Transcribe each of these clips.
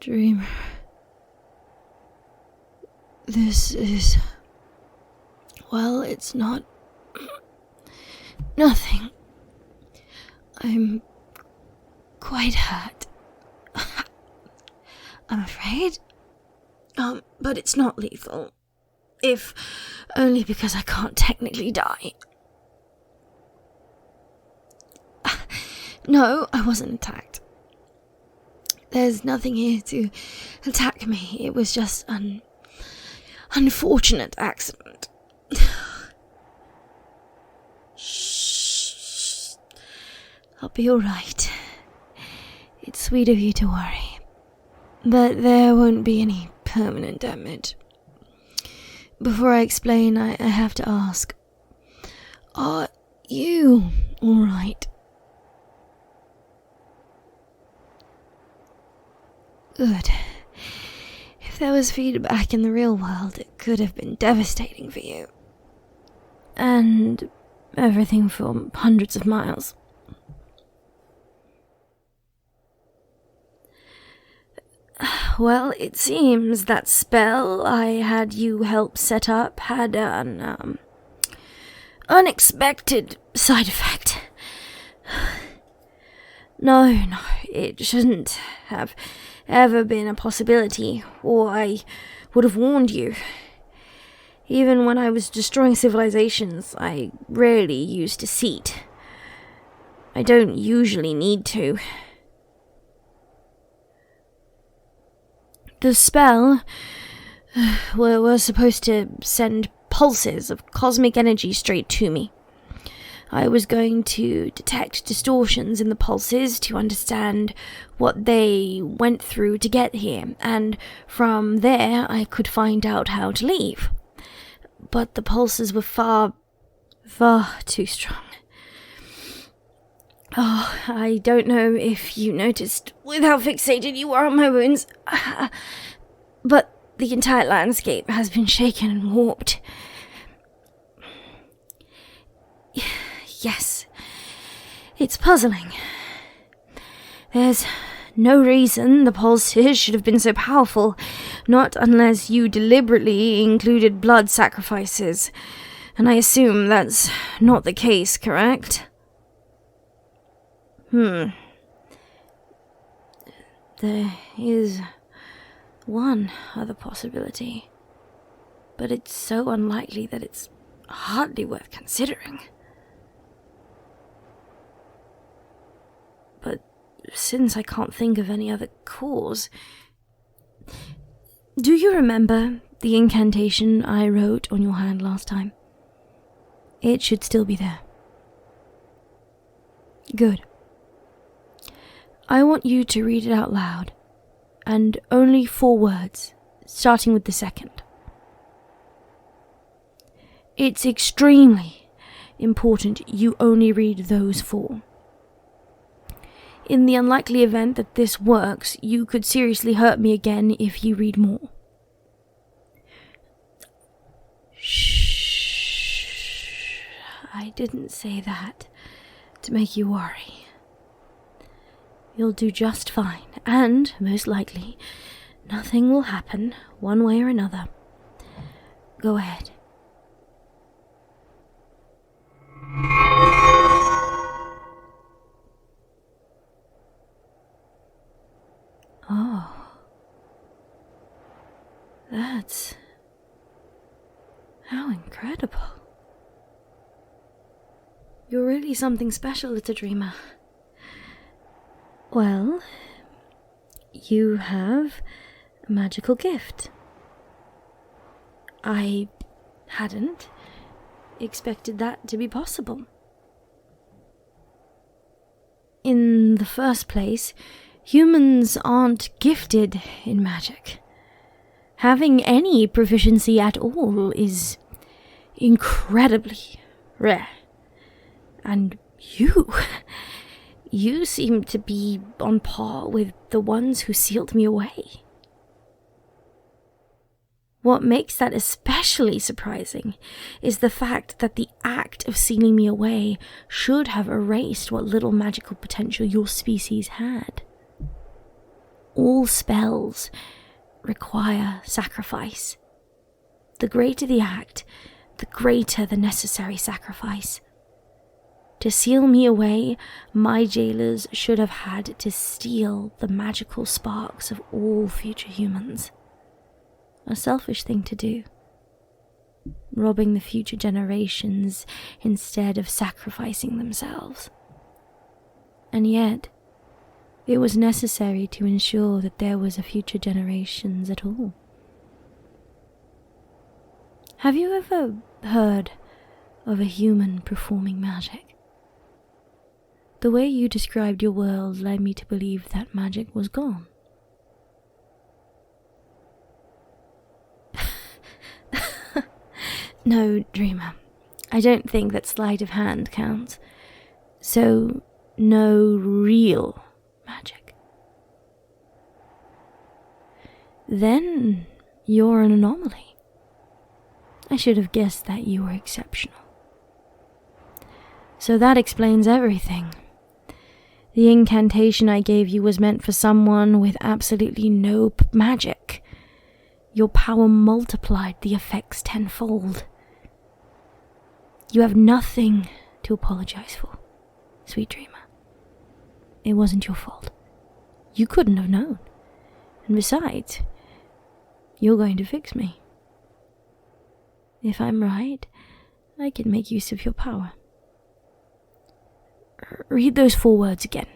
Dreamer. This is... Well, it's not... Nothing. I'm quite hurt. I'm afraid. But it's not lethal. If only because I can't technically die. No, I wasn't attacked. There's nothing here to attack me. It was just an unfortunate accident. Shh. I'll be alright. It's sweet of you to worry. But there won't be any permanent damage. Before I explain, I have to ask. Are you alright? Good. If there was feedback in the real world, it could have been devastating for you. And everything for hundreds of miles. Well, it seems that spell I had you help set up had an unexpected side effect. No, it shouldn't have ever been a possibility, or I would have warned you. Even when I was destroying civilizations, I rarely used deceit. I don't usually need to. The spell was supposed to send pulses of cosmic energy straight to me. I was going to detect distortions in the pulses to understand what they went through to get here, and from there I could find out how to leave. But the pulses were far too strong. Oh, I don't know if you noticed with how fixated you are on my wounds, but the entire landscape has been shaken and warped. Yes, it's puzzling. There's no reason the pulses should have been so powerful, not unless you deliberately included blood sacrifices, and I assume that's not the case, correct? There is one other possibility, but it's so unlikely that it's hardly worth considering. But since I can't think of any other cause... Do you remember the incantation I wrote on your hand last time? It should still be there. Good. I want you to read it out loud, and only 4 words, starting with the second. It's extremely important you only read those 4. In the unlikely event that this works, you could seriously hurt me again if you read more. Shh. I didn't say that to make you worry. You'll do just fine, and, most likely, nothing will happen one way or another. Go ahead. Oh. That's... how incredible. You're really something special, little dreamer. Well, you have a magical gift. I hadn't expected that to be possible. In the first place, humans aren't gifted in magic. Having any proficiency at all is incredibly rare. And you seem to be on par with the ones who sealed me away. What makes that especially surprising is the fact that the act of sealing me away should have erased what little magical potential your species had. all spells require sacrifice. The greater the act, the greater the necessary sacrifice. To seal me away, my jailers should have had to steal the magical sparks of all future humans. A selfish thing to do. Robbing the future generations instead of sacrificing themselves. And yet, it was necessary to ensure that there was a future generations at all. Have you ever heard of a human performing magic? The way you described your world led me to believe that magic was gone. No, dreamer. I don't think that sleight of hand counts. So, no real magic. Then you're an anomaly. I should have guessed that you were exceptional. So that explains everything. The incantation I gave you was meant for someone with absolutely no magic. Your power multiplied the effects tenfold. You have nothing to apologize for, sweet dreamer. It wasn't your fault. You couldn't have known. And besides, you're going to fix me. If I'm right, I can make use of your power. Read those 4 words again.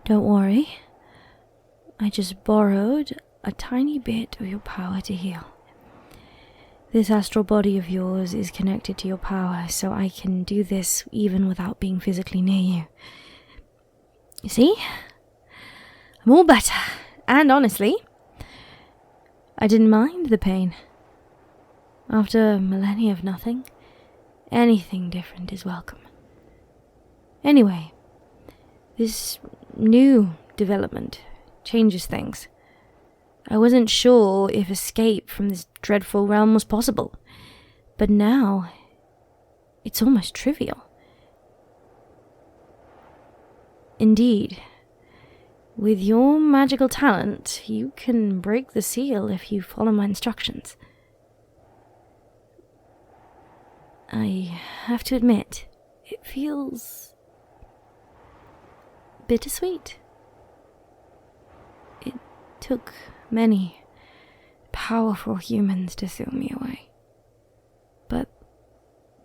Don't worry. I just borrowed a tiny bit of your power to heal. This astral body of yours is connected to your power, so I can do this even without being physically near you. You see? I'm all better, and honestly, I didn't mind the pain. After millennia of nothing, anything different is welcome. Anyway, this new development changes things. I wasn't sure if escape from this dreadful realm was possible, but now it's almost trivial. Indeed, with your magical talent, you can break the seal if you follow my instructions. I have to admit, it feels bittersweet. It took many powerful humans to seal me away, but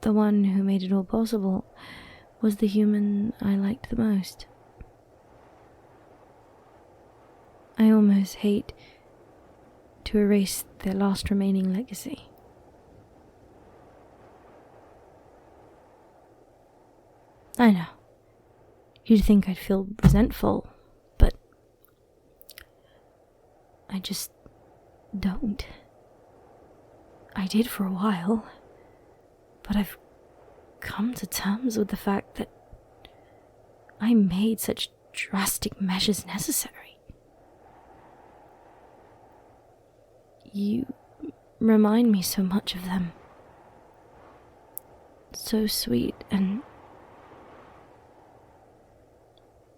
the one who made it all possible was the human I liked the most. I almost hate to erase their last remaining legacy. I know. You'd think I'd feel resentful, but I just don't. I did for a while, but I've come to terms with the fact that I made such drastic measures necessary. You remind me so much of them. So sweet, and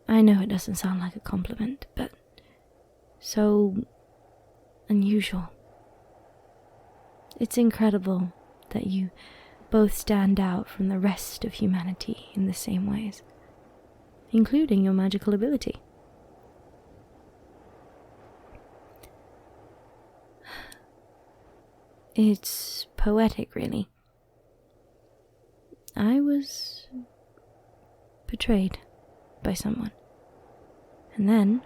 I know it doesn't sound like a compliment, but so unusual. It's incredible that you both stand out from the rest of humanity in the same ways, including your magical ability. It's poetic, really. I was betrayed by someone. And then,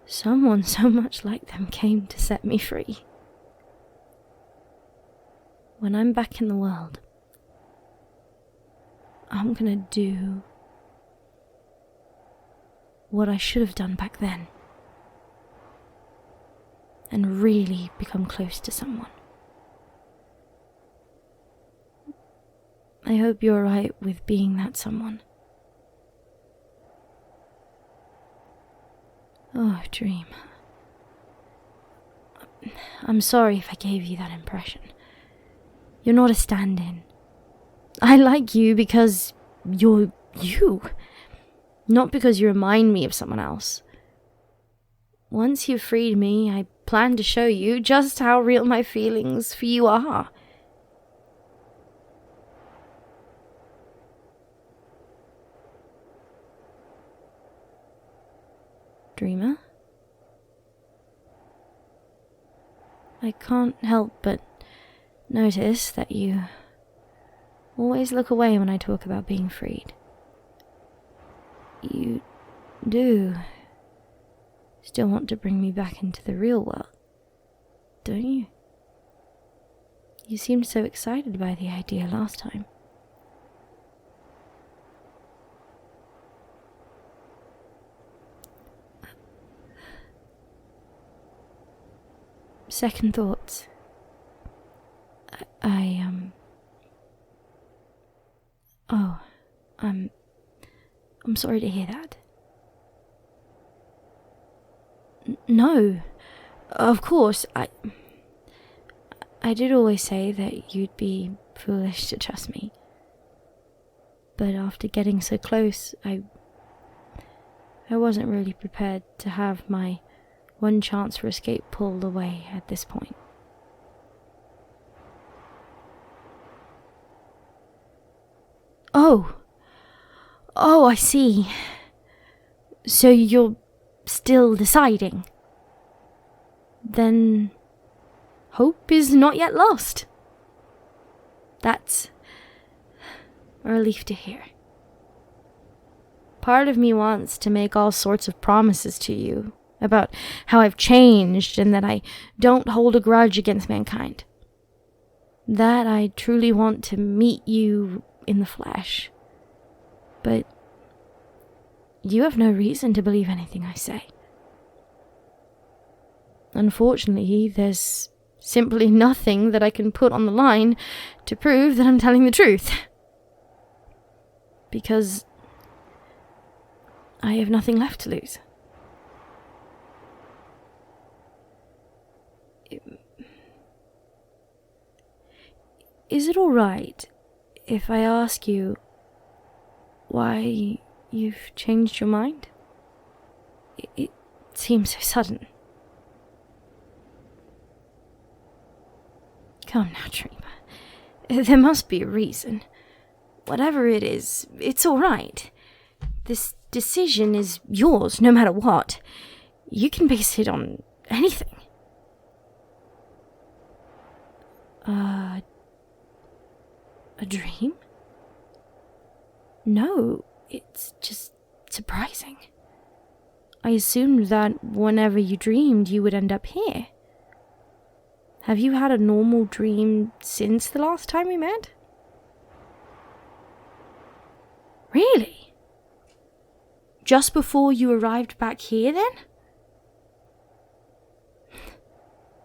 someone so much like them came to set me free. When I'm back in the world, I'm gonna do what I should have done back then. And really become close to someone. I hope you're right with being that someone. Oh, dream. I'm sorry if I gave you that impression. You're not a stand-in. I like you because you're you, not because you remind me of someone else. Once you've freed me, I plan to show you just how real my feelings for you are. Dreamer? I can't help but notice that you always look away when I talk about being freed. You do still want to bring me back into the real world, don't you? You seemed so excited by the idea last time. Second thoughts. I'm sorry to hear that. No, of course, I did always say that you'd be foolish to trust me. But after getting so close, I wasn't really prepared to have my one chance for escape pulled away at this point. Oh, I see. So you're still deciding? Then hope is not yet lost. That's a relief to hear. Part of me wants to make all sorts of promises to you about how I've changed and that I don't hold a grudge against mankind. That I truly want to meet you in the flesh. But you have no reason to believe anything I say. Unfortunately, there's simply nothing that I can put on the line to prove that I'm telling the truth. Because I have nothing left to lose. Is it all right if I ask you why you've changed your mind? It seems so sudden. Come now, Dreamer. There must be a reason. Whatever it is, it's all right. This decision is yours, no matter what. You can base it on anything. A dream? No, it's just surprising. I assumed that whenever you dreamed, you would end up here. Have you had a normal dream since the last time we met? Really? Just before you arrived back here, then?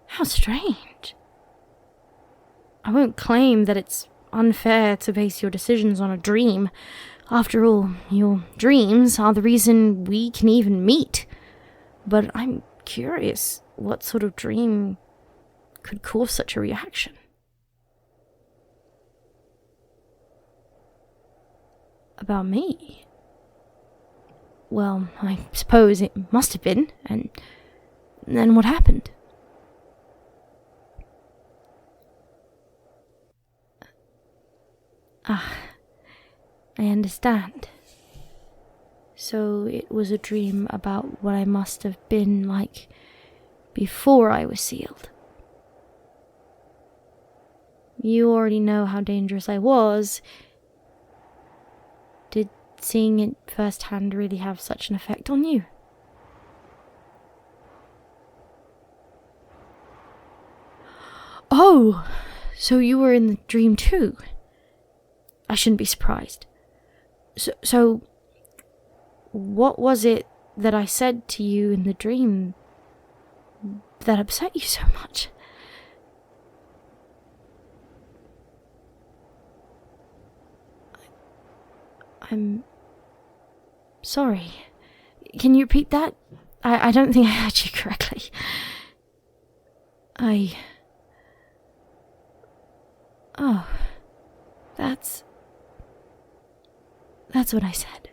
How strange. I won't claim that it's unfair to base your decisions on a dream. After all, your dreams are the reason we can even meet. But I'm curious what sort of dream could cause such a reaction. About me? Well, I suppose it must have been, and then what happened? I understand. So it was a dream about what I must have been like before I was sealed. You already know how dangerous I was. Did seeing it firsthand really have such an effect on you? Oh, so you were in the dream too? I shouldn't be surprised. So, what was it that I said to you in the dream that upset you so much? I'm sorry. Can you repeat that? I don't think I heard you correctly. Oh, that's what I said.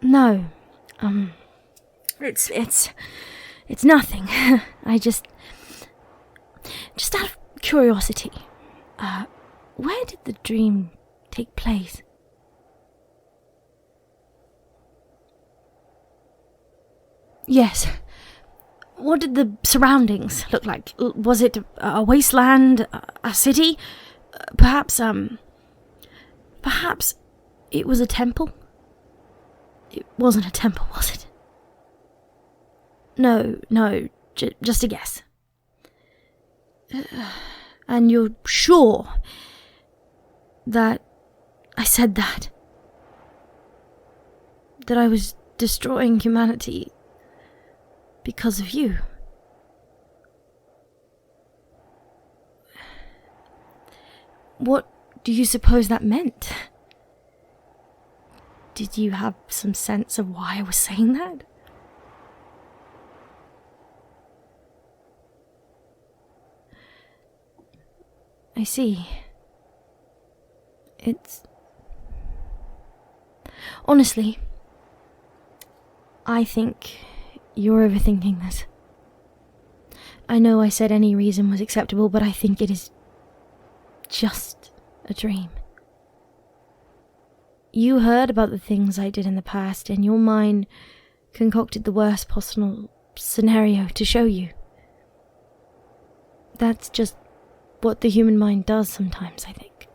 No, it's nothing. I just out of curiosity, where did the dream take place? Yes. What did the surroundings look like? Was it a wasteland, a city? Perhaps it was a temple? It wasn't a temple, was it? No, just a guess. And you're sure that I said that? That I was destroying humanity because of you? What do you suppose that meant? Did you have some sense of why I was saying that? I see. Honestly, I think you're overthinking this. I know I said any reason was acceptable, but I think it is just a dream. You heard about the things I did in the past, and your mind concocted the worst possible scenario to show you. That's just what the human mind does sometimes, I think.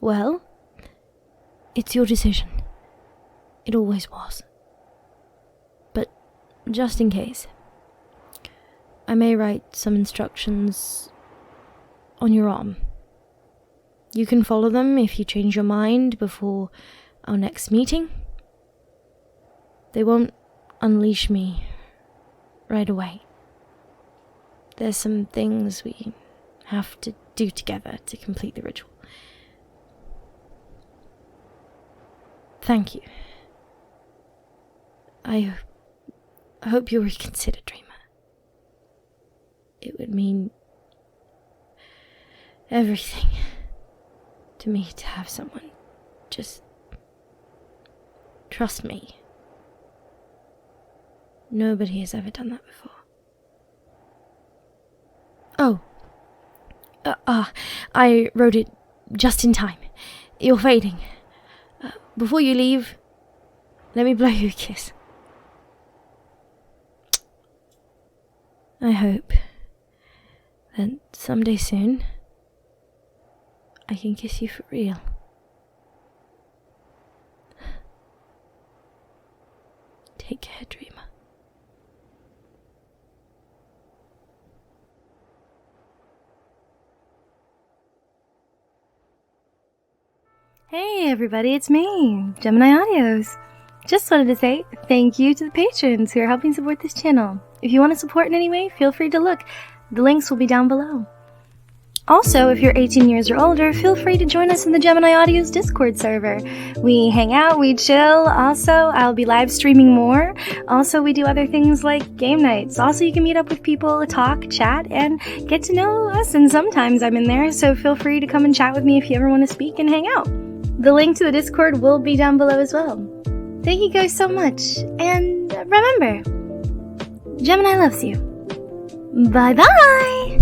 Well, it's your decision. It always was. But just in case, I may write some instructions on your arm. You can follow them if you change your mind before our next meeting. They won't unleash me right away. There's some things we have to do together to complete the ritual. Thank you. I hope you'll reconsider, Dreamer. It would mean everything to me to have someone just trust me. Nobody has ever done that before. Oh. I wrote it just in time. You're fading. Before you leave, let me blow you a kiss. I hope that someday soon I can kiss you for real. Take care, Dreamer. Hey everybody, it's me, Gemini Audios. Just wanted to say thank you to the patrons who are helping support this channel. If you want to support in any way, feel free to look. The links will be down below. Also, if you're 18 years or older, feel free to join us in the Gemini Audios Discord server. We hang out, we chill. Also, I'll be live streaming more. Also, we do other things like game nights. Also, you can meet up with people, talk, chat, and get to know us. And sometimes I'm in there, so feel free to come and chat with me if you ever want to speak and hang out. The link to the Discord will be down below as well. Thank you guys so much. And remember, Gemini loves you. Bye-bye!